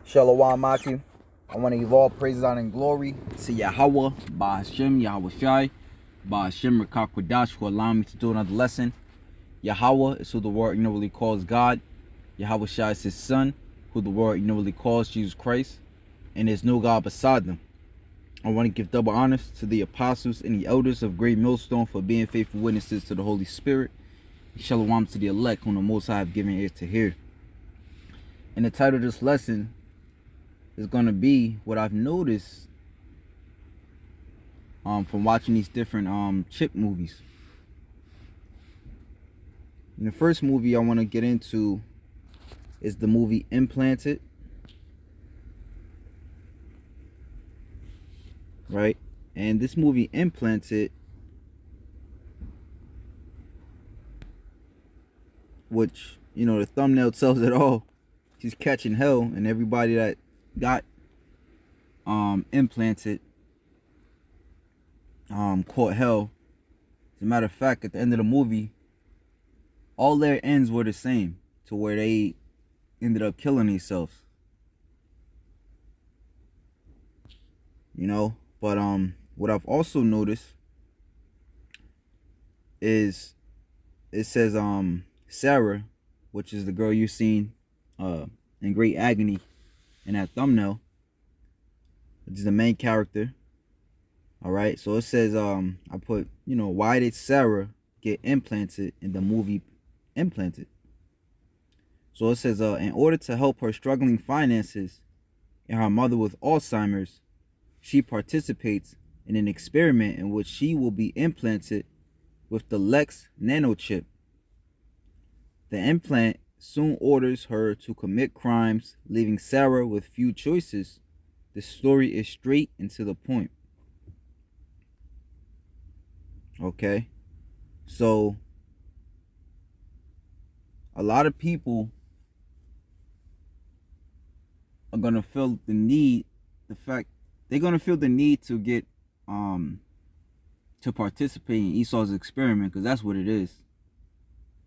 Shalom Maki. I want to give all praises, honor, and glory to Yahweh, Ba'ashem, Yahweh Shai, Ba'ashem, Rakakwadash, for allowing me to do another lesson. Yahweh is who the world ignorantly calls God. Yahweh Shai is his son, who the world ignorantly calls Jesus Christ. And there's no God beside them. I want to give double honors to the apostles and the elders of Great Millstone for being faithful witnesses to the Holy Spirit. Shalom to the elect, whom the Most High have given ears to hear. And the title of this lesson is going to be what I've noticed from watching these different chip movies. And the first movie I want to get into is the movie Implanted. Right? And this movie Implanted, which, you know, the thumbnail tells it all. She's catching hell, and everybody that got implanted caught hell. As a matter of fact, at the end of the movie, all their ends were the same, to where they ended up killing themselves. You know, but what I've also noticed is it says Sarah, which is the girl you've seen in great agony in that thumbnail, which is the main character. All right, so it says I put, you know, why did Sarah get implanted in the movie Implanted? So it says in order to help her struggling finances and her mother with Alzheimer's, she participates in an experiment in which she will be implanted with the Lex nanochip. The implant soon orders her to commit crimes, leaving Sarah with few choices. The story is straight and to the point. Okay, so a lot of people are gonna feel the need, they're gonna feel the need to get to participate in Esau's experiment, because that's what it is.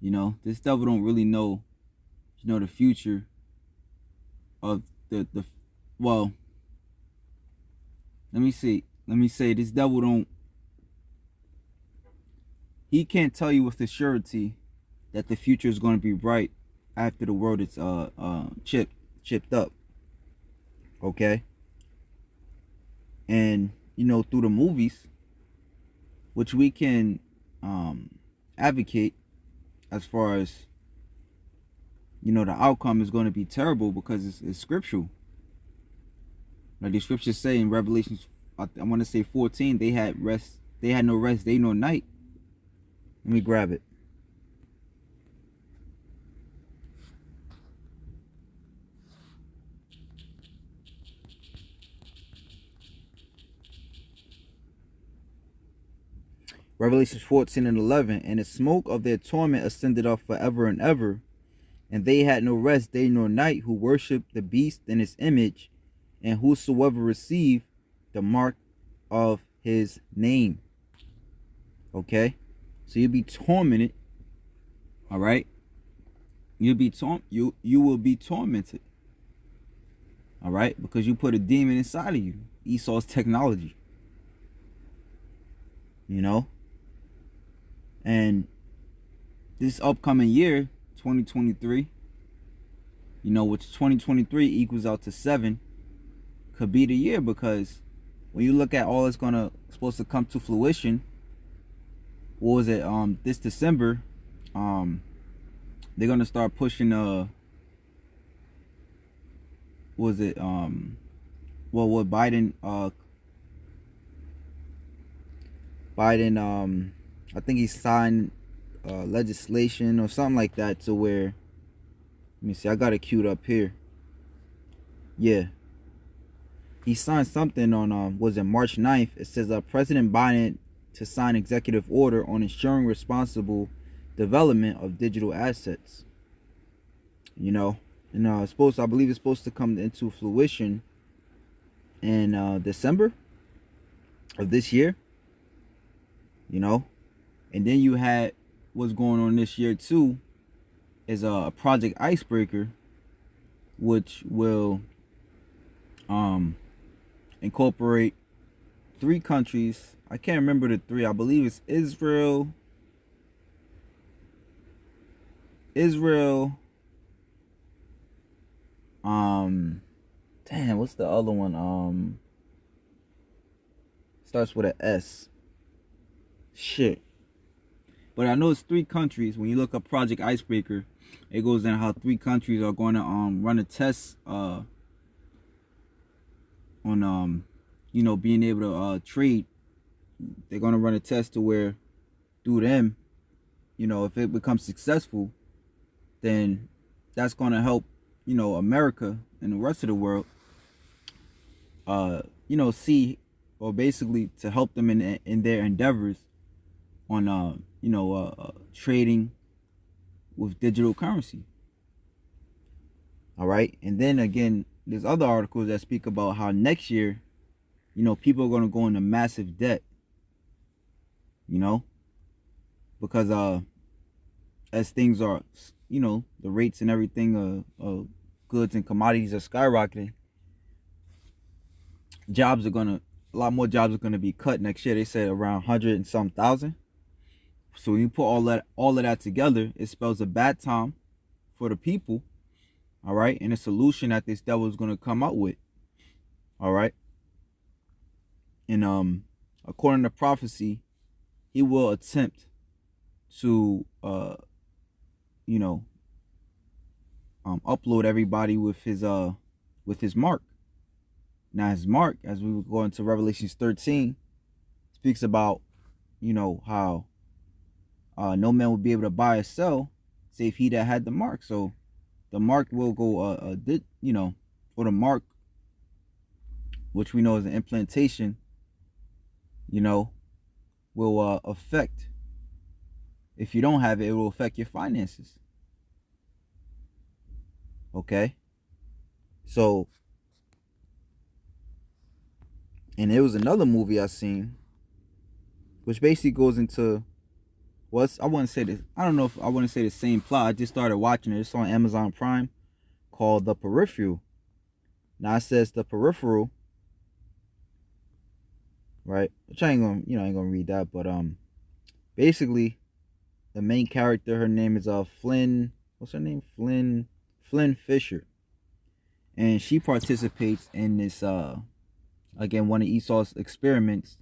You know, this devil don't really know, you know, the future of the well, let me say this devil don't, he can't tell you with the surety that the future is going to be bright after the world is chipped up. Okay? And, you know, through the movies, which we can advocate as far as, you know, the outcome is going to be terrible because it's scriptural. Like the scriptures say in Revelation, I want to say 14, they had no rest day nor night. Let me grab it. Revelation 14 and 11. And the smoke of their torment ascended up forever and ever. And they had no rest day nor night who worshipped the beast and his image, and whosoever received the mark of his name. Okay? So you'll be tormented. All right? You will be tormented. All right? Because you put a demon inside of you. Esau's technology. You know? And this upcoming year, 2023, you know, which 2023 equals out to 7, could be the year, because when you look at all that's supposed to come to fruition, what was it, this December, they're gonna start pushing what Biden I think he signed legislation or something like that, to where, let me see, I got it queued up here. Yeah, he signed something on was it March 9th. It says President Biden to sign executive order on ensuring responsible development of digital assets. You know, and I believe it's supposed to come into fruition in December of this year. You know, and then you had what's going on this year too is a Project Icebreaker, which will um incorporate 3 countries. I can't remember the three. I believe it's Israel. Um, damn, what's the other one? Starts with an S. Shit. But I know it's 3 countries. When you look up Project Icebreaker, it goes in how 3 countries are going to run a test on being able to trade. They're going to run a test to where through them, if it becomes successful, then that's going to help America and the rest of the world see, or basically to help them in their endeavors on trading with digital currency. All right. And then again, there's other articles that speak about how next year, people are going to go into massive debt, because as things are, the rates and everything goods and commodities are skyrocketing. A lot more jobs are gonna be cut next year. They said around 100 and some thousand. So when you put all of that together, it spells a bad time for the people. All right, and a solution that this devil is gonna come out with. All right, and according to prophecy, he will attempt to upload everybody with his mark. Now his mark, as we go into Revelations 13, speaks about how no man will be able to buy or sell save he that had the mark. So the mark will go or the mark, which we know is an implantation, will affect. If you don't have it, it will affect your finances. Okay, so, and there was another movie I seen, which basically goes into, I wouldn't say this. I don't know if I want to say the same plot. I just started watching it. It's on Amazon Prime, called The Peripheral. Now it says The Peripheral, right? Which I ain't gonna read that, but basically, the main character, her name is Flynn. What's her name? Flynn Fisher, and she participates in this again, one of Esau's experiments,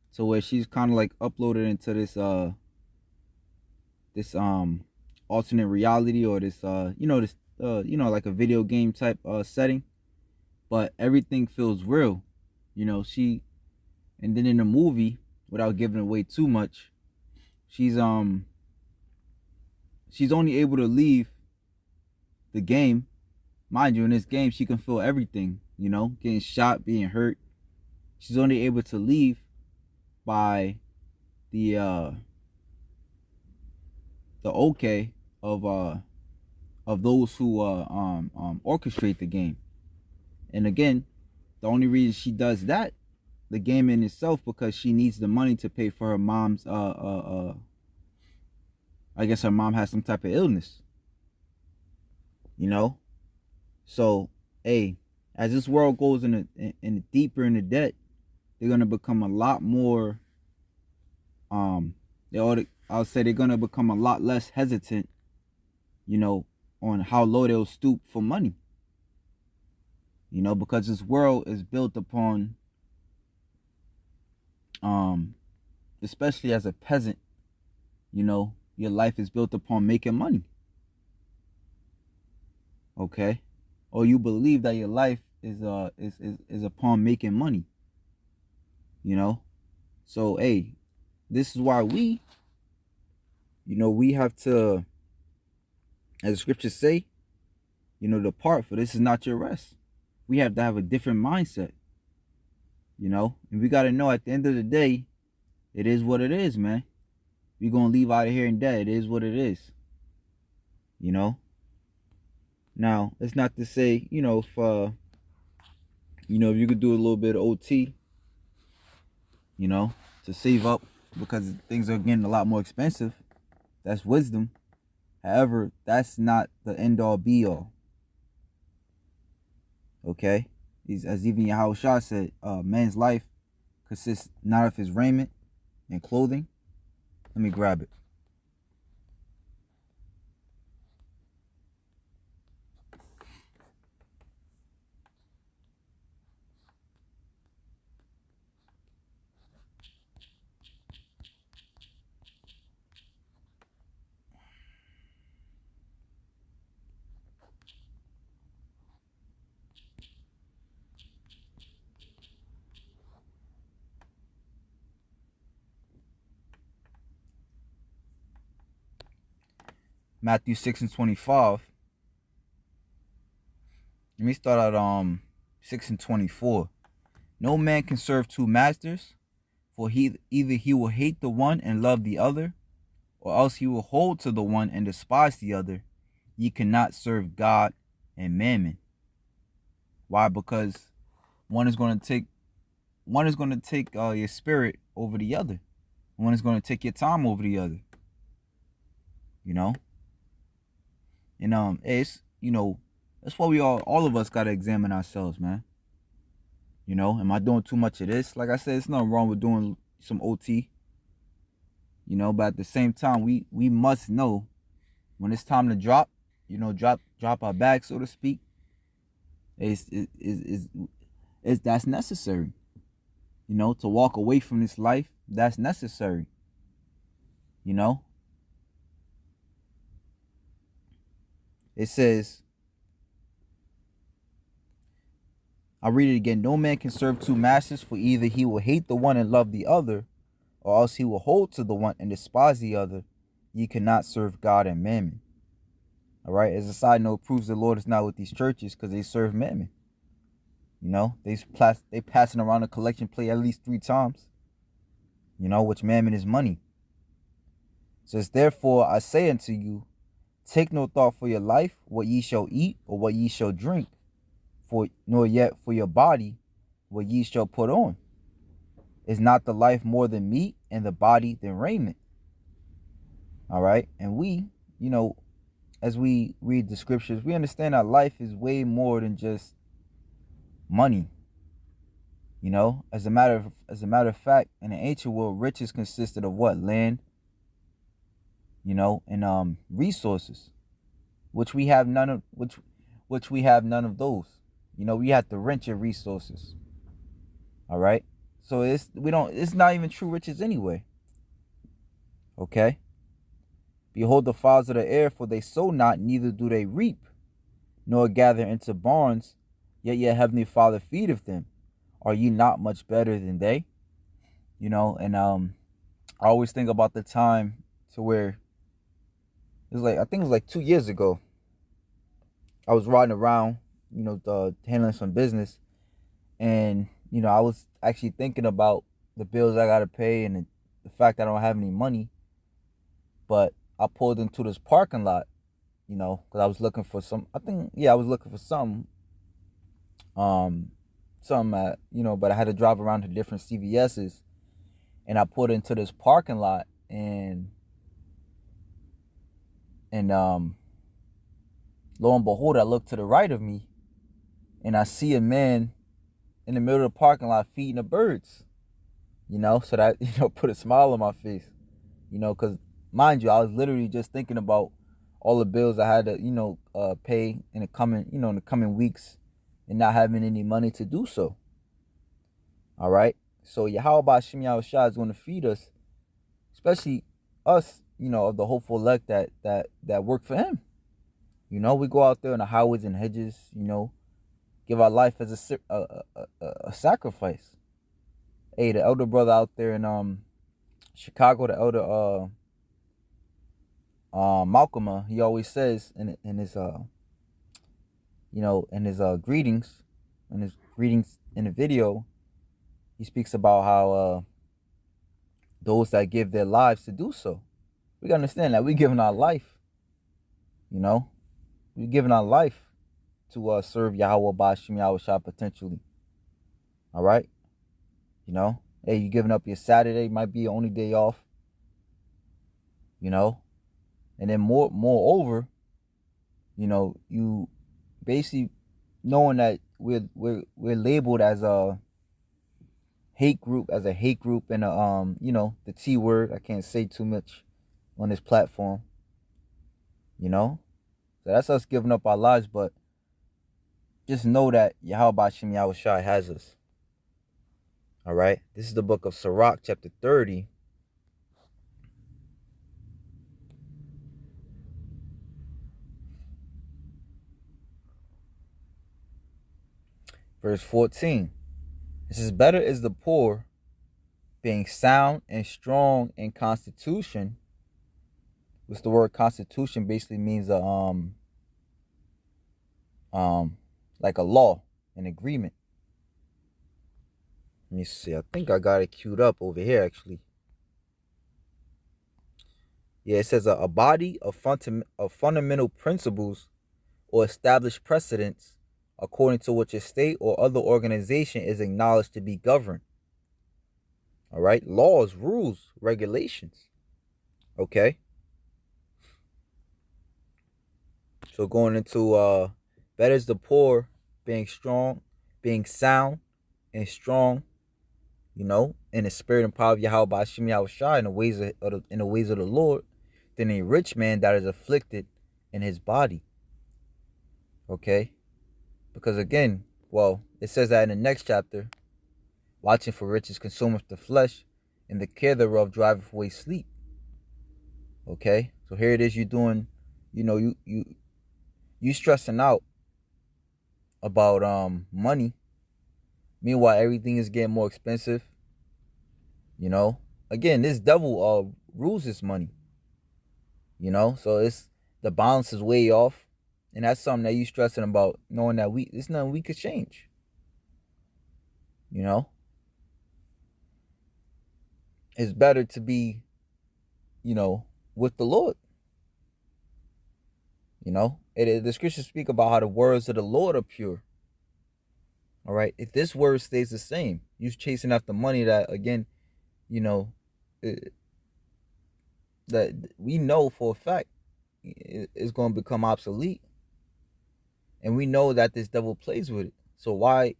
so where she's kind of like uploaded into this alternate reality, or this like a video game type setting, but everything feels real. And then in the movie, without giving away too much, she's only able to leave the game. Mind you, in this game she can feel everything, getting shot, being hurt. She's only able to leave by the okay of those who orchestrate the game. And again, the only reason she does that, the game in itself, because she needs the money to pay for her mom's I guess her mom has some type of illness. So, hey, as this world goes in deeper into debt, they're gonna become a lot more I'll say they're gonna become a lot less hesitant, on how low they'll stoop for money. Because this world is built upon, especially as a peasant, your life is built upon making money. Okay, or you believe that your life is upon making money. So hey, this is why we have to, as the scriptures say, depart, for this is not your rest. We have to have a different mindset, and we got to know at the end of the day, it is what it is, man. We're going to leave out of here in debt. It is what it is, Now, it's not to say, if you could do a little bit of OT, to save up, because things are getting a lot more expensive. That's wisdom. However, that's not the end all be all. Okay? As even Yahushua said, man's life consists not of his raiment and clothing. Let me grab it. Matthew 6:25. Let me start at 6:24. No man can serve two masters, for either he will hate the one and love the other, or else he will hold to the one and despise the other. Ye cannot serve God and mammon. Why? Because one is going to take your spirit over the other. One is going to take your time over the other. You know, and it's that's why all of us got to examine ourselves, man. Am I doing too much of this? Like I said, it's nothing wrong with doing some OT. But at the same time, we must know when it's time to drop. Drop our bag, so to speak. Is that's necessary. To walk away from this life, that's necessary. It says, I'll read it again. No man can serve two masters, for either he will hate the one and love the other, or else he will hold to the one and despise the other. Ye cannot serve God and mammon. All right. As a side note, proves the Lord is not with these churches because they serve mammon. They passing around a collection plate at least 3 times. Which mammon is money. It says, therefore I say unto you, take no thought for your life, what ye shall eat or what ye shall drink, nor yet for your body, what ye shall put on. Is not the life more than meat, and the body than raiment? All right. And we, as we read the scriptures, we understand that life is way more than just money. As a matter of fact, in the ancient world, riches consisted of what? Land, and resources, which we have none of. Which we have none of those. We have to rent your resources. All right. So it's not even true riches anyway. Okay. Behold the fowls of the air, for they sow not, neither do they reap, nor gather into barns, yet your heavenly Father feedeth them. Are ye not much better than they? And I always think about the time to where I think it was like 2 years ago. I was riding around, handling some business, and I was actually thinking about the bills I gotta pay and the fact that I don't have any money. But I pulled into this parking lot, because I was looking for some. I was looking for something. But I had to drive around to different CVS's, and I pulled into this parking lot, and lo and behold, I look to the right of me, and I see a man in the middle of the parking lot feeding the birds. So that put a smile on my face. Because mind you, I was literally just thinking about all the bills I had to pay in the coming weeks, and not having any money to do so. All right. So how about Shem Yahushua is going to feed us, especially us, of the hopeful elect that work for him. We go out there in the highways and hedges, give our life as a sacrifice. Hey, the elder brother out there in Chicago, the elder Malcolm, he always says in his greetings in the video, he speaks about how those that give their lives to do so. We gotta understand that we're giving our life. We're giving our life to serve Yahweh Bashim Yahushua potentially. All right. Hey, you giving up your Saturday, might be your only day off. And then moreover, you basically, knowing that we're labeled as a hate group, and the T word. I can't say too much on this platform, you know. So that's us giving up our lives, but just know that Yahweh Shem Yahweh Shai has us. All right. This is the book of Sirach, chapter 30. Verse 14. It says, better is the poor being sound and strong in constitution. Which the word constitution basically means like a law, an agreement. Let me see. I think I got it queued up over here actually. Yeah, it says a body of fundamental principles or established precedents according to which a state or other organization is acknowledged to be governed. All right, laws, rules, regulations. Okay. So going into better is the poor being sound and strong, in the spirit and power of Yahweh by Hashem Yahweh Shai in the ways of the Lord, than a rich man that is afflicted in his body. Okay? Because again, it says that in the next chapter, watching for riches consumeth the flesh, and the care thereof driveth away sleep. Okay? So here it is, you doing, you stressing out about money. Meanwhile, everything is getting more expensive. Again, this devil rules this money. So it's the balance is way off, and that's something that you stressing about, knowing that it's nothing we could change. It's better to be, with the Lord. The scriptures speak about how the words of the Lord are pure. All right. If this word stays the same, you chasing after money that, again, that we know for a fact is going to become obsolete. And we know that this devil plays with it. So why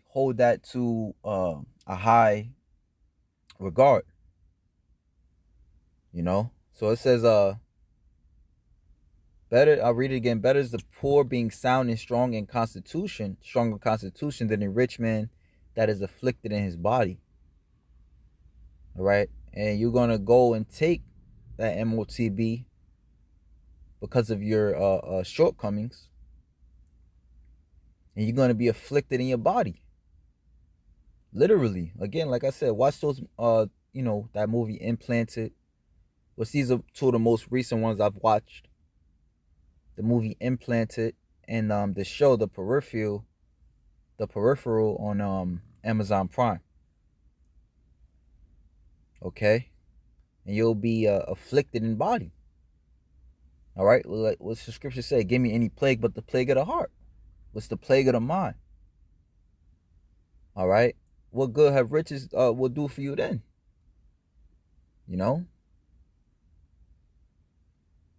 hold that to a high regard? So it says, better, I'll read it again. Better is the poor being sound and strong in constitution, stronger constitution than a rich man that is afflicted in his body. All right. And you're going to go and take that MOTB because of your shortcomings. And you're going to be afflicted in your body. Literally. Again, like I said, watch those, that movie Implanted. These are two of the most recent ones I've watched. The movie Implanted and the show The Peripheral on Amazon Prime. Okay? And you'll be afflicted in body. All right? What's the scripture say? Give me any plague but the plague of the heart. What's the plague of the mind? All right? What good have riches will do for you then?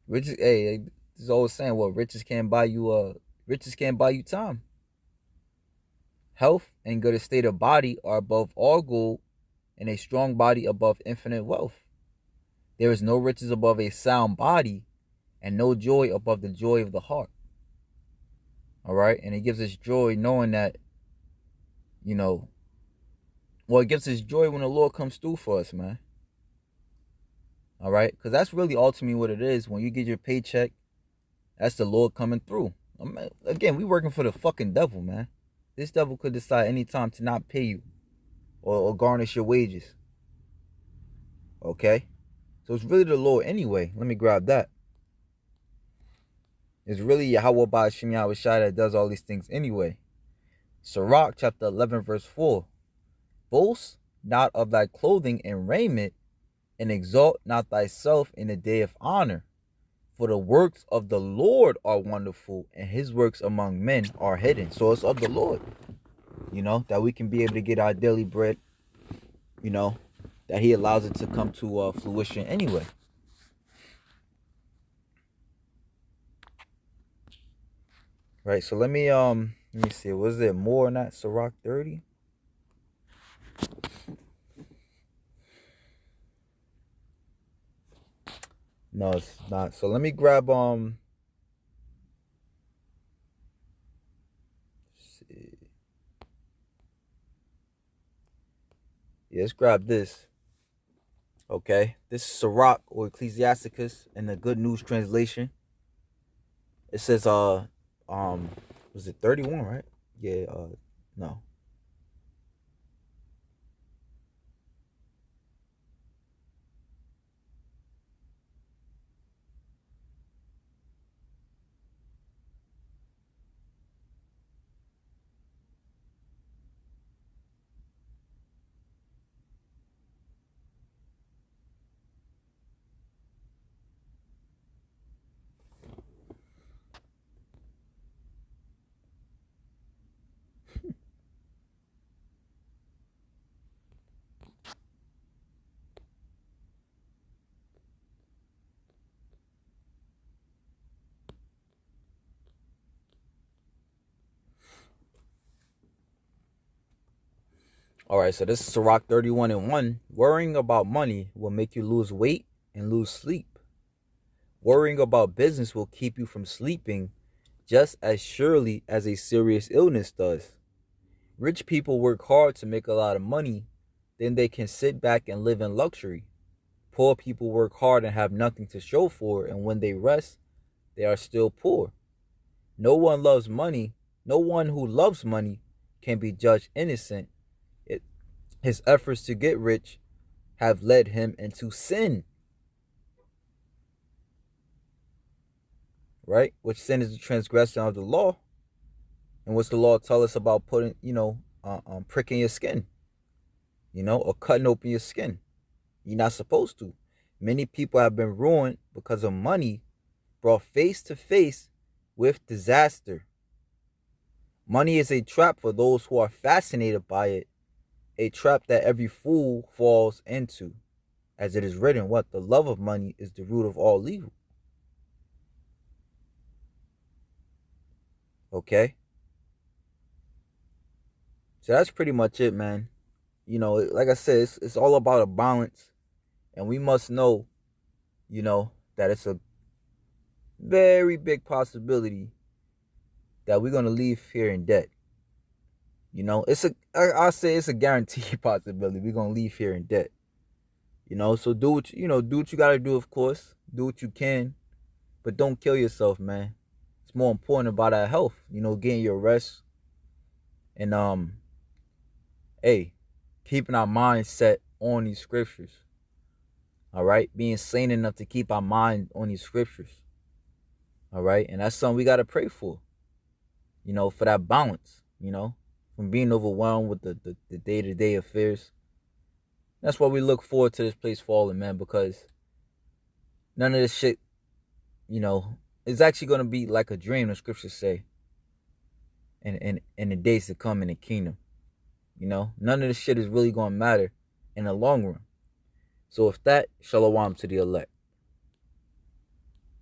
Riches, hey, there's always saying, well, riches can't buy you time. Health and good estate of body are above all gold, and a strong body above infinite wealth. There is no riches above a sound body, and no joy above the joy of the heart. All right? And it gives us joy knowing that, it gives us joy when the Lord comes through for us, man. All right? Because that's really ultimately what it is. When you get your paycheck, that's the Lord coming through. Again, we working for the fucking devil, man. This devil could decide anytime to not pay you or garnish your wages. Okay? So it's really the Lord anyway. Let me grab that. It's really Yahweh by Hashem Yahweh Shai that does all these things anyway. Sirach chapter 11 verse 4. Boast not of thy clothing and raiment, and exalt not thyself in the day of honor. For the works of the Lord are wonderful, and his works among men are hidden. So it's of the Lord, that we can be able to get our daily bread, that he allows it to come to fruition anyway. Right. So let me see. Was there more in that Ciroc 30? No, it's not. So let me grab let's see. Yeah, let's grab this. Okay. This is Ciroc or Ecclesiasticus in the Good News translation. It says um was it 31, right? Yeah, no. All right, so this is Ciroc 31 and 1. Worrying about money will make you lose weight and lose sleep. Worrying about business will keep you from sleeping just as surely as a serious illness does. Rich people work hard to make a lot of money, then they can sit back and live in luxury. Poor people work hard and have nothing to show for it, and when they rest, they are still poor. No one loves money. No one who loves money can be judged innocent. It, his efforts to get rich have led him into sin, right? Which sin is the transgression of the law. And what's the law tell us about putting, pricking your skin, or cutting open your skin? You're not supposed to. Many people have been ruined because of money brought face to face with disaster. Money is a trap for those who are fascinated by it, a trap that every fool falls into. As it is written, what? The love of money is the root of all evil. Okay? So that's pretty much it, man. Like I said, it's all about a balance. And we must know, that it's a very big possibility that we're gonna leave here in debt. I'll say it's a guaranteed possibility we're gonna leave here in debt. So do what you gotta do, of course. Do what you can, but don't kill yourself, man. It's more important about our health. Getting your rest and hey, keeping our mind set on these scriptures. All right, being sane enough to keep our mind on these scriptures. All right, and that's something we gotta pray for. For that balance. From being overwhelmed with the day-to-day affairs. That's why we look forward to this place falling, man, because none of this shit, is actually going to be like a dream, the scriptures say, in the days to come in the kingdom. None of this shit is really going to matter in the long run. So if that, shalom to the elect.